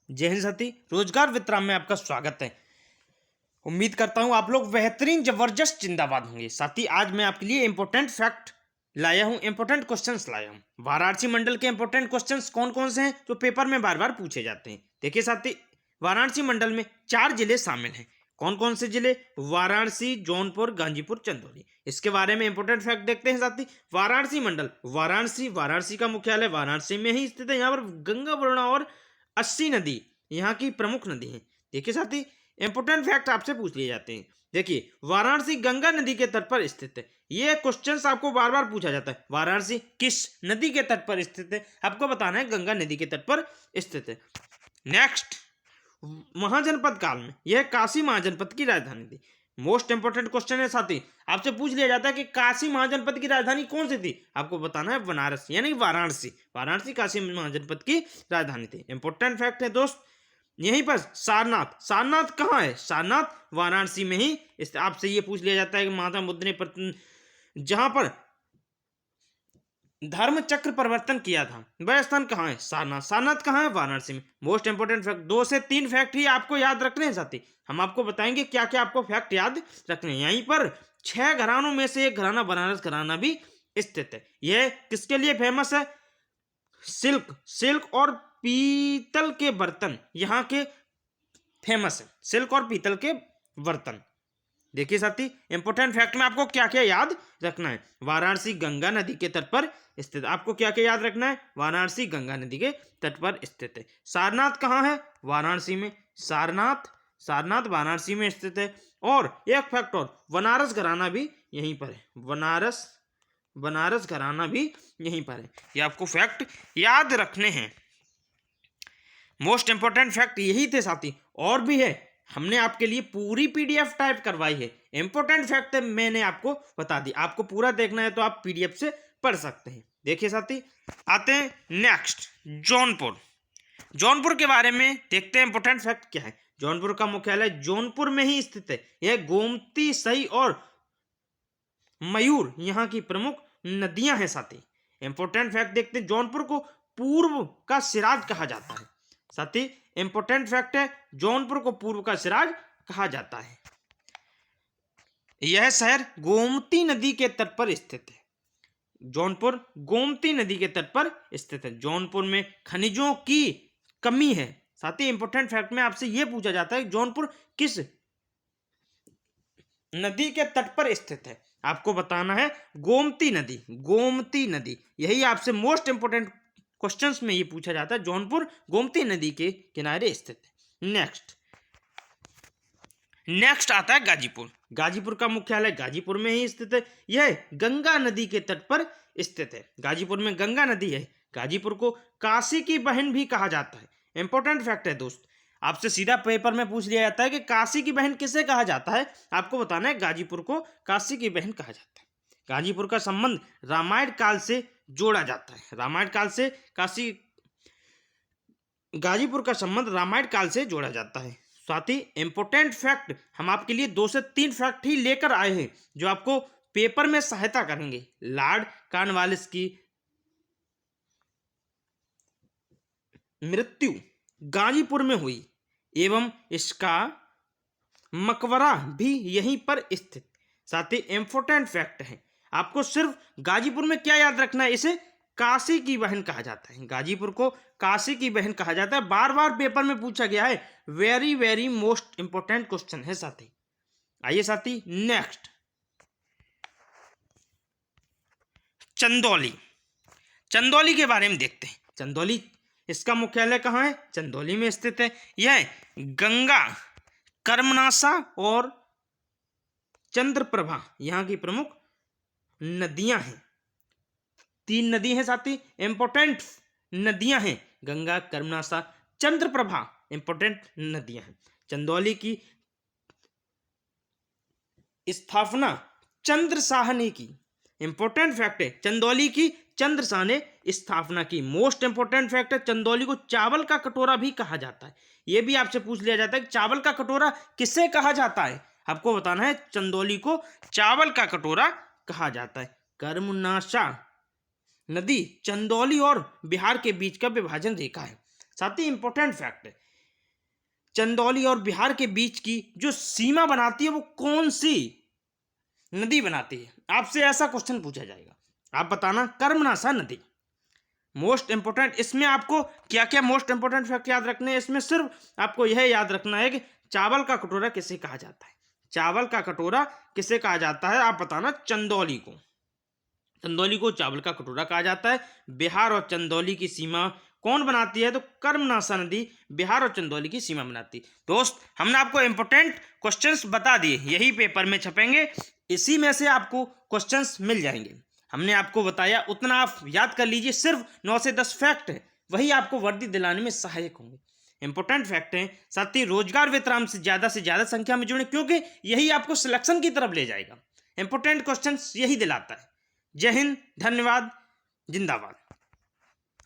जय हिंद साथी, रोजगार वितरण में आपका स्वागत है। उम्मीद करता हूं आप लोग बेहतरीन जबरदस्त जिंदाबाद होंगे। साथी, आज मैं आपके लिए इंपॉर्टेंट फैक्ट लाया हूं, इंपॉर्टेंट क्वेश्चंस लाया हूं। वाराणसी मंडल के इंपॉर्टेंट क्वेश्चंस कौन कौन से हैं जो पेपर में बार बार पूछे जाते हैं। देखिए साथी, वाराणसी मंडल में 4 जिले शामिल हैं। कौन कौन से जिले? वाराणसी, जौनपुर, गाजीपुर, चंदौली। इसके बारे में इंपॉर्टेंट फैक्ट देखते हैं साथी। वाराणसी मंडल, वाराणसी का मुख्यालय वाराणसी में ही स्थित है। यहाँ पर गंगा, वरुणा और अस्सी नदी यहाँ की प्रमुख नदी है। देखिए साथी, इंपोर्टेंट फैक्ट आपसे पूछ लिए जाते हैं। देखिए, वाराणसी गंगा नदी के तट पर स्थित है। ये क्वेश्चंस आपको बार बार पूछा जाता है। वाराणसी किस नदी के तट पर स्थित है? आपको बताना है गंगा नदी के तट पर स्थित है। नेक्स्ट, महाजनपद काल में यह काशी महाजनपद की राजधानी थी। मोस्ट इंपोर्टेंट क्वेश्चन है साथी, आपसे पूछ लिया जाता है कि काशी महाजनपद की राजधानी कौन सी थी? आपको बताना है बनारस यानी वाराणसी। वाराणसी काशी महाजनपद की राजधानी थी। इंपोर्टेंट फैक्ट है दोस्त। यहीं पर सारनाथ कहाँ है? सारनाथ वाराणसी में ही। आपसे ये पूछ लिया जाता है कि माता बुद्ध ने जहां पर धर्म चक्र परिवर्तन किया था वह स्थान कहाँ है? सारनाथ कहाँ है? वाराणसी में। मोस्ट इंपोर्टेंट फैक्ट, 2 से 3 फैक्ट ही आपको याद रखने हैं साथी। हम आपको बताएंगे क्या क्या आपको फैक्ट याद रखने हैं। यहीं पर 6 घरानों में से एक घराना बनारस घराना भी स्थित है। यह किसके लिए फेमस है? सिल्क और पीतल के बर्तन यहाँ के फेमस है। सिल्क और पीतल के बर्तन। देखिए साथी, इंपोर्टेंट फैक्ट में आपको क्या क्या याद रखना है। वाराणसी गंगा नदी के तट पर स्थित। आपको क्या क्या याद रखना है? वाराणसी गंगा नदी के तट पर स्थित है। सारनाथ कहाँ है? वाराणसी में। सारनाथ वाराणसी में स्थित है। और एक फैक्ट और, बनारस घराना भी यहीं पर है। बनारस घराना भी यहीं पर है। ये आपको फैक्ट याद रखने हैं। मोस्ट इंपोर्टेंट फैक्ट यही थे साथी, और भी है। हमने आपके लिए पूरी पीडीएफ टाइप करवाई है। इंपोर्टेंट फैक्ट मैंने आपको बता दी। आपको पूरा देखना है तो आप पीडीएफ से पढ़ सकते हैं। देखिए साथी, आते हैं नेक्स्ट, जौनपुर के बारे में देखते हैं। इंपोर्टेंट फैक्ट क्या है? जौनपुर का मुख्यालय जौनपुर में ही स्थित है। यह गोमती, सई और मयूर यहाँ की प्रमुख नदियां हैं साथी। इंपोर्टेंट फैक्ट देखते हैं। जौनपुर को पूर्व का सिराज कहा जाता है साथी। इंपोर्टेंट फैक्ट है, जौनपुर को पूर्व का सिराज कहा जाता है। यह शहर गोमती नदी के तट पर स्थित है। जौनपुर गोमती नदी के तट पर स्थित है। जौनपुर में खनिजों की कमी है साथी। इंपोर्टेंट फैक्ट में आपसे यह पूछा जाता है जौनपुर किस नदी के तट पर स्थित है? आपको बताना है गोमती नदी। यही आपसे मोस्ट इंपोर्टेंट क्वेश्चंस में ये पूछा जाता है। जौनपुर गोमती नदी के किनारे स्थित है। नेक्स्ट आता है गाजीपुर का मुख्यालय गाजीपुर में ही स्थित है। यह गंगा नदी के तट पर स्थित है। गाजीपुर में गंगा नदी है। गाजीपुर को काशी की बहन भी कहा जाता है। इंपोर्टेंट फैक्ट है दोस्त, आपसे सीधा पेपर में पूछ लिया जाता है कि काशी की बहन किसे कहा जाता है? आपको बताना है गाजीपुर को काशी की बहन कहा जाता है। गाजीपुर का संबंध रामायण काल से जोड़ा जाता है। गाजीपुर का संबंध रामायण काल से जोड़ा जाता है। साथ ही इंपोर्टेंट फैक्ट हम आपके लिए 2 से 3 फैक्ट ही लेकर आए हैं जो आपको पेपर में सहायता करेंगे। लॉर्ड कॉर्नवालिस की मृत्यु गाजीपुर में हुई एवं इसका मकबरा भी यहीं पर स्थित। साथ ही इंपोर्टेंट फैक्ट है, आपको सिर्फ गाजीपुर में क्या याद रखना है? इसे काशी की बहन कहा जाता है। गाजीपुर को काशी की बहन कहा जाता है। बार बार पेपर में पूछा गया है। Very very most important question है साथी। आइए साथी, नेक्स्ट, चंदौली के बारे में देखते हैं। चंदौली, इसका मुख्यालय कहाँ है? चंदौली में स्थित है। यह गंगा, कर्मनाशा और चंद्रप्रभा यहाँ की प्रमुख नदियां हैं। 3 नदी हैं साथी, इंपोर्टेंट नदियां हैं। गंगा, कर्मनाशा, चंद्रप्रभा इंपोर्टेंट नदियां हैं। चंदौली की स्थापना चंद्रशाह ने की। इंपोर्टेंट फैक्ट है, चंदौली की चंद्रशाह ने स्थापना की। मोस्ट इंपोर्टेंट फैक्ट है, चंदौली को चावल का कटोरा भी कहा जाता है। यह भी आपसे पूछ लिया जाता है कि चावल का कटोरा किसे कहा जाता है? आपको बताना है चंदौली को चावल का कटोरा कहा जाता है। कर्मनाशा नदी चंदौली और बिहार के बीच का विभाजन रेखा है। साथ ही इंपोर्टेंट फैक्ट है, चंदौली और बिहार के बीच की जो सीमा बनाती है वो कौन सी नदी बनाती है? आपसे ऐसा क्वेश्चन पूछा जाएगा, आप बताना। कर्मनाशा नदी। मोस्ट इंपोर्टेंट, इसमें आपको क्या क्या मोस्ट इंपोर्टेंट फैक्ट याद रखने हैं? इसमें सिर्फ आपको यह याद रखना है कि चावल का कटोरा किसे कहा जाता है। चावल का कटोरा किसे कहा जाता है? आप बताना। चंदौली को। चंदौली को चावल का कटोरा कहा जाता है। बिहार और चंदौली की सीमा कौन बनाती है? तो कर्मनाशा नदी बिहार और चंदौली की सीमा बनाती। दोस्त, हमने आपको इंपोर्टेंट क्वेश्चंस बता दिए, यही पेपर में छपेंगे, इसी में से आपको क्वेश्चंस मिल जाएंगे। हमने आपको बताया उतना आप याद कर लीजिए। सिर्फ 9 से 10 फैक्ट है, वही आपको वर्दी दिलाने में सहायक होंगे। इंपोर्टेंट फैक्ट हैं, साथ ही रोजगार वितरण से ज्यादा संख्या में जुड़े, क्योंकि यही आपको सिलेक्शन की तरफ ले जाएगा। इंपोर्टेंट क्वेश्चंस यही दिलाता है। जय हिंद, धन्यवाद, जिंदाबाद।